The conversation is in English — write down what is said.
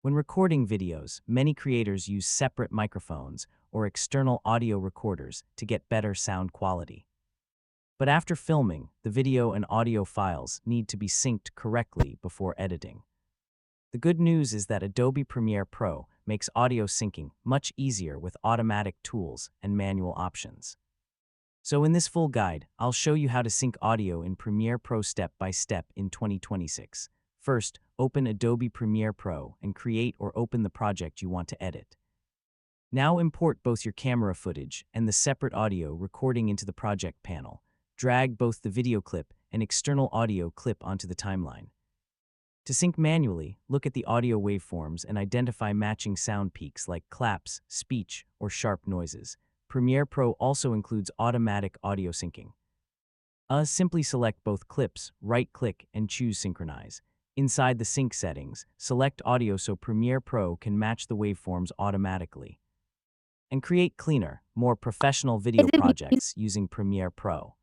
When recording videos, many creators use separate microphones or external audio recorders to get better sound quality. But after filming, the video and audio files need to be synced correctly before editing. The good news is that Adobe Premiere Pro makes audio syncing much easier with automatic tools and manual options. So in this full guide, I'll show you how to sync audio in Premiere Pro step by step in 2026. First, open Adobe Premiere Pro and create or open the project you want to edit. Now import both your camera footage and the separate audio recording into the project panel. Drag both the video clip and external audio clip onto the timeline. To sync manually, look at the audio waveforms and identify matching sound peaks like claps, speech, or sharp noises. Premiere Pro also includes automatic audio syncing. Simply select both clips, right-click, and choose Synchronize. Inside the sync settings, select audio so Premiere Pro can match the waveforms automatically. And create cleaner, more professional video projects using Premiere Pro.